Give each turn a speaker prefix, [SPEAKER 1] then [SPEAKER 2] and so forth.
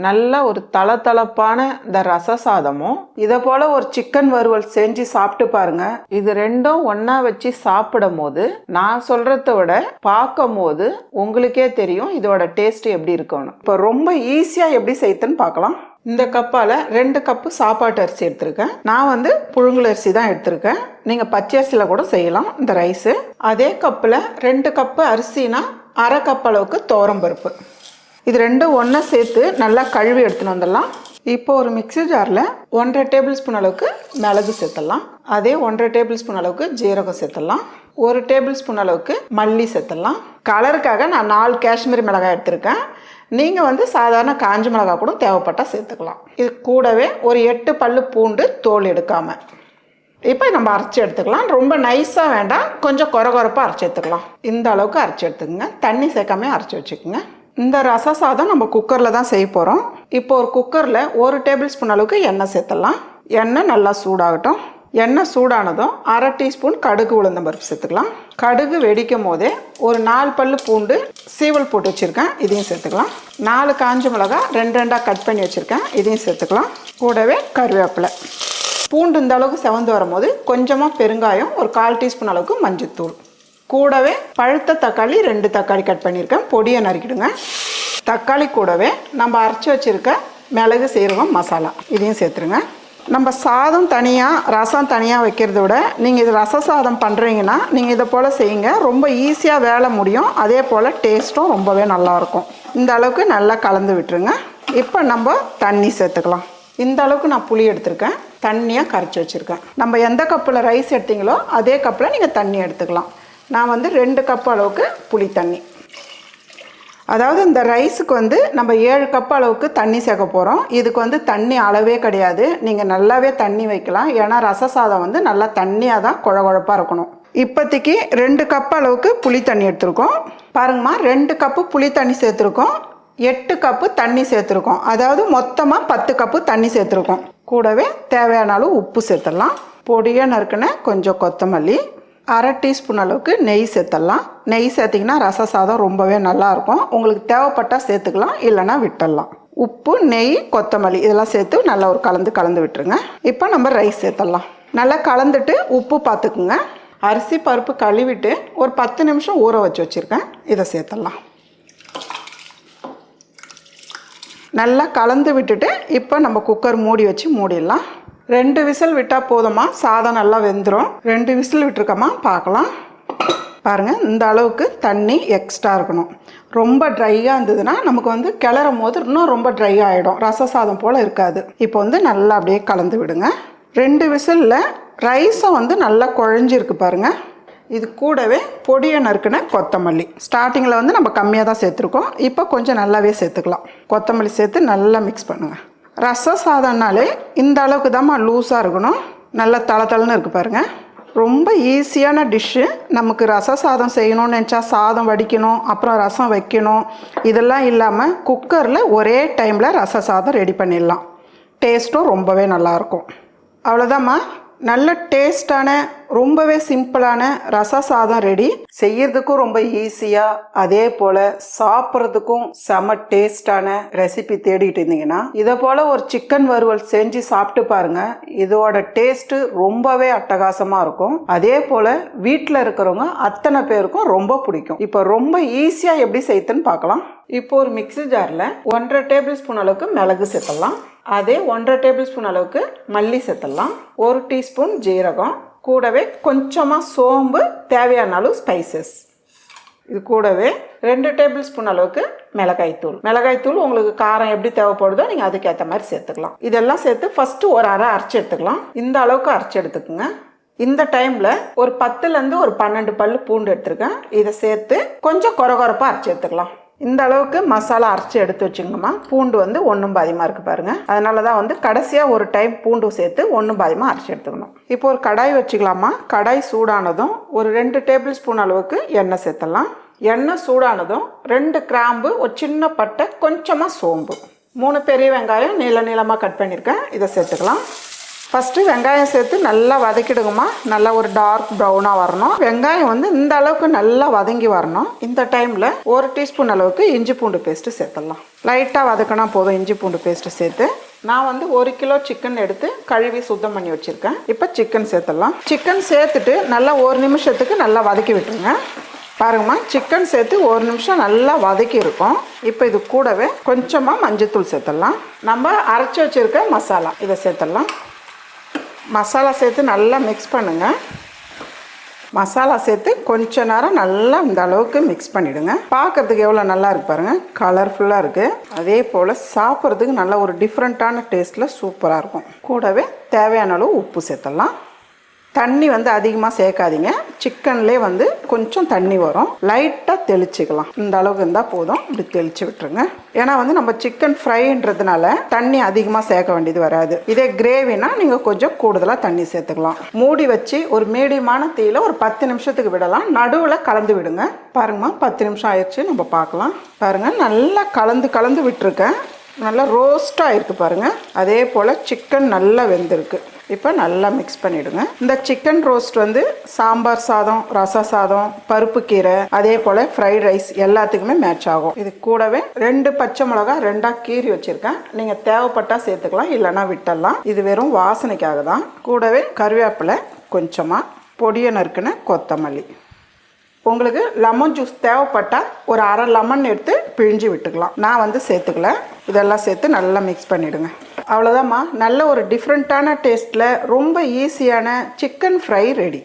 [SPEAKER 1] நல்ல ஒரு தளதளப்பான இந்த ரச சாதமும் இதை போல ஒரு சிக்கன் வறுவல் செஞ்சு சாப்பிட்டு பாருங்க. இது ரெண்டும் ஒண்ணா வச்சு சாப்பிடும் போது நான் சொல்றதை விட பார்க்கும் போது உங்களுக்கே தெரியும் இதோட டேஸ்ட் எப்படி இருக்கும்னு. இப்போ ரொம்ப ஈஸியா எப்படி செய்யுதுன்னு பார்க்கலாம். இந்த கப்பால் 2 கப்பு சாப்பாட்டு அரிசி எடுத்திருக்கேன். நான் வந்து புழுங்கல் அரிசி தான் எடுத்திருக்கேன். நீங்கள் பச்சை அரிசியில் கூட செய்யலாம் இந்த ரைஸு. அதே கப்பில் 2 கப்பு அரிசினா அரை கப் அளவுக்கு துவரம்பருப்பு. இது ரெண்டும் ஒன்றா சேர்த்து நல்லா கழுவி எடுத்துன்னு வந்துடலாம். இப்போ ஒரு மிக்ஸி ஜாரில் 1.5 டேபிள் ஸ்பூன் அளவுக்கு மிளகு சேர்த்துடலாம். அதே 1.5 டேபிள் ஸ்பூன் அளவுக்கு ஜீரகம் சேர்த்துடலாம். 1 டேபிள் ஸ்பூன் அளவுக்கு மல்லி சேர்த்துடலாம். கலருக்காக நான் 4 காஷ்மீரி மிளகாய் எடுத்திருக்கேன். நீங்கள் வந்து சாதாரண காஞ்ச மிளகாய் கூட தேவைப்பட்டால் சேர்த்துக்கலாம். இது கூடவே ஒரு 8 பல்லு பூண்டு தோல் எடுக்காமல் இப்போ நம்ம அரைச்சி எடுத்துக்கலாம். ரொம்ப நைஸாக வேண்டாம், கொஞ்சம் கொரகொரப்பாக அரைச்சி எடுத்துக்கலாம். இந்த அளவுக்கு அரைச்சி எடுத்துக்கோங்க. தண்ணி சேர்க்காம அரைச்சி வச்சுக்கோங்க. இந்த ரச சாதம் நம்ம குக்கரில் தான் செய்ய போகிறோம். இப்போ ஒரு குக்கரில் 1 டேபிள் ஸ்பூன் அளவுக்கு எண்ணெய் சேர்த்துடலாம். எண்ணெய் நல்லா சூடாகட்டும். எண்ணெய் சூடானதும் அரை டீஸ்பூன் கடுகு உளுந்தம் பருப்பு சேர்த்துக்கலாம். கடுகு வெடிக்கும் போதே ஒரு 4 பல்லு பூண்டு சீவல் போட்டு வச்சுருக்கேன், இதையும் சேர்த்துக்கலாம். 4 காஞ்ச மிளகாய் 2 கட் பண்ணி வச்சுருக்கேன், இதையும் சேர்த்துக்கலாம். கூடவே கருவேப்பிலை. பூண்டு இந்த அளவுக்கு செவந்து வரும்போது கொஞ்சமாக பெருங்காயம், ஒரு 1/4 டீஸ்பூன் அளவுக்கு மஞ்சத்தூள், கூடவே பழுத்த தக்காளி 2 தக்காளி கட் பண்ணியிருக்கேன், பொடியை நறுக்கிடுங்க. தக்காளி கூடவே நம்ம அரைச்சி வச்சுருக்க மிளகு சீரகம் மசாலா இதையும் சேர்த்துருங்க. நம்ம சாதம் தனியாக ரசம் தனியாக வைக்கிறத விட நீங்கள் இது ரச சாதம் பண்ணுறீங்கன்னா நீங்கள் இதை போல் செய்யுங்க. ரொம்ப ஈஸியாக வேலை முடியும். அதே போல் டேஸ்ட்டும் ரொம்பவே நல்லாயிருக்கும். இந்த அளவுக்கு நல்லா கலந்து விட்டுருங்க. இப்போ நம்ம தண்ணி சேர்த்துக்கலாம். இந்த அளவுக்கு நான் புளி எடுத்திருக்கேன், தண்ணியாக கரைச்சி வச்சுருக்கேன். நம்ம எந்த கப்பில் ரைஸ் எடுத்தீங்களோ அதே கப்பில் நீங்கள் தண்ணி எடுத்துக்கலாம். நான் வந்து 2 கப் அளவுக்கு புளி தண்ணி. அதாவது இந்த ரைஸுக்கு வந்து நம்ம 7 கப் அளவுக்கு தண்ணி சேர்க்க போகிறோம். இதுக்கு வந்து தண்ணி அளவே கிடையாது. நீங்கள் நல்லாவே தண்ணி வைக்கலாம். ஏன்னா ரச சாதம் வந்து நல்லா தண்ணியாக தான் குழகுழப்பாக இருக்கணும். இப்போதைக்கு 2 கப் அளவுக்கு புளி தண்ணி எடுத்துருக்கோம். பாருங்கம்மா, 2 கப்பு புளி தண்ணி சேர்த்துருக்கோம், 8 கப்பு தண்ணி சேர்த்துருக்கோம். அதாவது மொத்தமாக 10 கப்பு தண்ணி சேர்த்துருக்கோம். கூடவே தேவையான அளவு உப்பு சேர்த்துடலாம். பொடியாக நறுக்குன கொஞ்சம் கொத்தமல்லி, அரை டீஸ்பூன் அளவுக்கு நெய் சேர்த்துடலாம். நெய் சேர்த்திங்கன்னா ரச சாதம் ரொம்பவே நல்லாயிருக்கும். உங்களுக்கு தேவைப்பட்டால் சேர்த்துக்கலாம், இல்லைனா விட்டுடலாம். உப்பு, நெய், கொத்தமல்லி இதெல்லாம் சேர்த்து நல்லா ஒரு கலந்து விட்டுருங்க. இப்போ நம்ம ரைஸ் சேர்த்துடலாம். நல்லா கலந்துட்டு உப்பு பார்த்துக்குங்க. அரிசி பருப்பு கழுவிட்டு ஒரு 10 நிமிஷம் ஊற வச்சுருக்கேன், இதை சேர்த்துடலாம். நல்லா கலந்து விட்டுட்டு இப்போ நம்ம குக்கர் மூடி வச்சு மூடிடலாம். 2 விசில் விட்டால் போதுமா, சாதம் நல்லா வெந்துடும். 2 விசில் விட்டுருக்கோமா பார்க்கலாம். பாருங்கள், இந்த அளவுக்கு தண்ணி எக்ஸ்ட்ரா இருக்கணும். ரொம்ப ட்ரையாக இருந்ததுன்னா நமக்கு வந்து கிளறும் போது இன்னும் ரொம்ப ட்ரை ஆகிடும், ரச சாதம் போல் இருக்காது. இப்போ வந்து நல்லா அப்படியே கலந்து விடுங்க. 2 விசிலில் ரைஸும் வந்து நல்லா குழஞ்சிருக்கு பாருங்கள். இது கூடவே பொடியை நறுக்குன கொத்தமல்லி. ஸ்டார்டிங்கில் வந்து நம்ம கம்மியாக தான் சேர்த்துருக்கோம், இப்போ கொஞ்சம் நல்லாவே சேர்த்துக்கலாம். கொத்தமல்லி சேர்த்து நல்லா மிக்ஸ் பண்ணுங்கள். ரச சாதம்னாலே இந்த அளவுக்கு தான்மா லூஸாக இருக்கணும். நல்லா தளன்னு இருக்குது பாருங்கள். ரொம்ப ஈஸியான டிஷ்ஷு. நமக்கு ரச சாதம் செய்யணும்னு நினச்சா சாதம் வடிக்கணும், அப்புறம் ரசம் வைக்கணும், இதெல்லாம் இல்லாமல் குக்கரில் ஒரே டைமில் ரச சாதம் ரெடி பண்ணிடலாம். டேஸ்ட்டும் ரொம்பவே நல்லாயிருக்கும். அவ்வளோதாம்மா, நல்ல டேஸ்டான ரொம்பவே சிம்பிளான ரச சாதம் ரெடி. செய்யறதுக்கும் ரொம்ப ஈஸியாக, அதே போல் சாப்பிட்றதுக்கும் செம டேஸ்டான ரெசிபி தேடிட்டு இருந்தீங்கன்னா இதை போல் ஒரு சிக்கன் வறுவல் செஞ்சு சாப்பிட்டு பாருங்க. இதோட டேஸ்ட்டு ரொம்பவே அட்டகாசமாக இருக்கும். அதே போல் வீட்டில் இருக்கிறவங்க அத்தனை பேருக்கும் ரொம்ப பிடிக்கும். இப்போ ரொம்ப ஈஸியாக எப்படி செய்யுதுன்னு பார்க்கலாம். இப்போ ஒரு மிக்ஸி ஜாரில் 1.5 டேபிள் ஸ்பூன் அளவுக்கு மிளகு சேர்த்துடலாம். அதே 1.5 டேபிள் ஸ்பூன் அளவுக்கு மல்லி சேர்த்துடலாம். 1 டீஸ்பூன் ஜீரகம், கூடவே கொஞ்சமாக சோம்பு, தேவையான அளவு ஸ்பைசஸ். இது கூடவே 2 டேபிள் ஸ்பூன் அளவுக்கு மிளகாய்த்தூள் உங்களுக்கு காரம் எப்படி தேவைப்படுதோ நீங்கள் அதுக்கேற்ற மாதிரி சேர்த்துக்கலாம். இதெல்லாம் சேர்த்து ஃபஸ்ட்டு ஒரு அரை அரைச்சி எடுத்துக்கலாம். இந்த அளவுக்கு அரைச்சி எடுத்துக்கோங்க. இந்த டைமில் ஒரு 10லேருந்து ஒரு 12 பல்லு பூண்டு எடுத்துருக்கேன், இதை சேர்த்து கொஞ்சம் கொரகொரப்பாக அரைச்சி எடுத்துக்கலாம். இந்த அளவுக்கு மசாலா அரைச்சி எடுத்து வச்சுங்கம்மா. பூண்டு வந்து 1 பாதியமாக இருக்குது பாருங்கள். அதனால தான் வந்து கடைசியாக ஒரு டைம் பூண்டு சேர்த்து 1 பாதியமாக அரைச்சி எடுத்துக்கணும். இப்போ ஒரு கடாய் வச்சுக்கலாமா. கடாய் சூடானதும் ஒரு 2 டேபிள் ஸ்பூன் அளவுக்கு எண்ணெய் சேர்த்துடலாம். எண்ணெய் சூடானதும் 2 கிராம்பு, ஒரு சின்ன பட்டை, கொஞ்சமாக சோம்பு, 3 பெரிய வெங்காயம் நீளமாக கட் பண்ணியிருக்கேன், இதை சேர்த்துக்கலாம். ஃபஸ்ட்டு வெங்காயம் சேர்த்து நல்லா வதக்கிடுங்கம்மா. நல்லா ஒரு டார்க் ப்ரௌனாக வரணும். வெங்காயம் வந்து இந்த அளவுக்கு நல்லா வதங்கி வரணும். இந்த டைமில் 1 டீஸ்பூன் அளவுக்கு இஞ்சி பூண்டு பேஸ்ட்டு சேர்த்துடலாம். லைட்டாக வதக்கினா போதும். இஞ்சி பூண்டு பேஸ்ட்டு சேர்த்து நான் வந்து 1 கிலோ சிக்கன் எடுத்து கழுவி சுத்தம் பண்ணி வச்சுருக்கேன். இப்போ சிக்கன் சேர்த்துடலாம். சிக்கன் சேர்த்துட்டு நல்லா 1 நிமிஷத்துக்கு நல்லா வதக்கி விட்டுருங்க. பாருங்கம்மா, சிக்கன் சேர்த்து 1 நிமிஷம் நல்லா வதக்கி இருக்கும். இப்போ இது கூடவே கொஞ்சமாக மஞ்சள்தூள் சேர்த்துடலாம். நம்ம அரைச்சி வச்சுருக்க மசாலா இதை சேர்த்துடலாம். மசாலா சேர்த்து நல்லா மிக்ஸ் பண்ணுங்கள். மசாலா சேர்த்து கொஞ்ச நேரம் நல்லா இந்த அளவுக்கு மிக்ஸ் பண்ணிவிடுங்க. பார்க்குறதுக்கு எவ்வளோ நல்லா இருக்கு பாருங்கள், கலர்ஃபுல்லாக இருக்குது. அதே போல் சாப்பிட்றதுக்கு நல்ல ஒரு டிஃப்ரெண்ட்டான டேஸ்ட்டில் சூப்பராக இருக்கும். கூடவே தேவையான அளவு உப்பு சேர்த்துடலாம். தண்ணி வந்து அதிகமாக சேர்க்காதீங்க. சிக்கன்லேயே வந்து கொஞ்சம் தண்ணி வரும். லைட்டாக தெளிச்சிக்கலாம். இந்த அளவுக்கு இருந்தால் போதும். இப்படி தெளித்து விட்டுருங்க. ஏன்னா வந்து நம்ம சிக்கன் ஃப்ரைன்றதுனால தண்ணி அதிகமாக சேர்க்க வேண்டியது வராது. இதே கிரேவினா நீங்கள் கொஞ்சம் கூடுதலாக தண்ணி சேர்த்துக்கலாம். மூடி வச்சு ஒரு மீடியமான தீயில் ஒரு 10 நிமிஷத்துக்கு விடலாம். நடுவில் கலந்து விடுங்க. பாருங்கம்மா, 10 நிமிஷம் ஆயிடுச்சு. நம்ம பார்க்கலாம். பாருங்கள், நல்லா கலந்து விட்டுருக்கேன். நல்லா ரோஸ்ட்டாக இருக்குது பாருங்கள். அதே போல் சிக்கன் நல்லா வெந்திருக்கு. இப்போ நல்லா மிக்ஸ் பண்ணிவிடுங்க. இந்த சிக்கன் ரோஸ்ட் வந்து சாம்பார் சாதம், ரச சாதம், பருப்பு கீரை, அதே போல் ஃப்ரைட் ரைஸ் எல்லாத்துக்குமே மேட்ச் ஆகும். இது கூடவே 2 பச்சை மிளகா 2ஆக கீறி வச்சுருக்கேன். நீங்கள் தேவைப்பட்டால் சேர்த்துக்கலாம், இல்லைன்னா விட்டுடலாம். இது வெறும் வாசனைக்காக தான். கூடவே கருவேப்பிலை, கொஞ்சமாக பொடியை நறுக்குன கொத்தமல்லி. உங்களுக்கு லெமன் ஜூஸ் தேவைப்பட்டால் ஒரு அரை லெமன் எடுத்து பிழிஞ்சு விட்டுக்கலாம். நான் வந்து சேர்த்துக்கல. இதெல்லாம் சேர்த்து நல்லா மிக்ஸ் பண்ணிவிடுங்க. அவ்வளோதாம்மா, நல்ல ஒரு டிஃப்ரெண்ட்டான டேஸ்ட்டில் ரொம்ப ஈஸியான சிக்கன் ஃப்ரை ரெடி.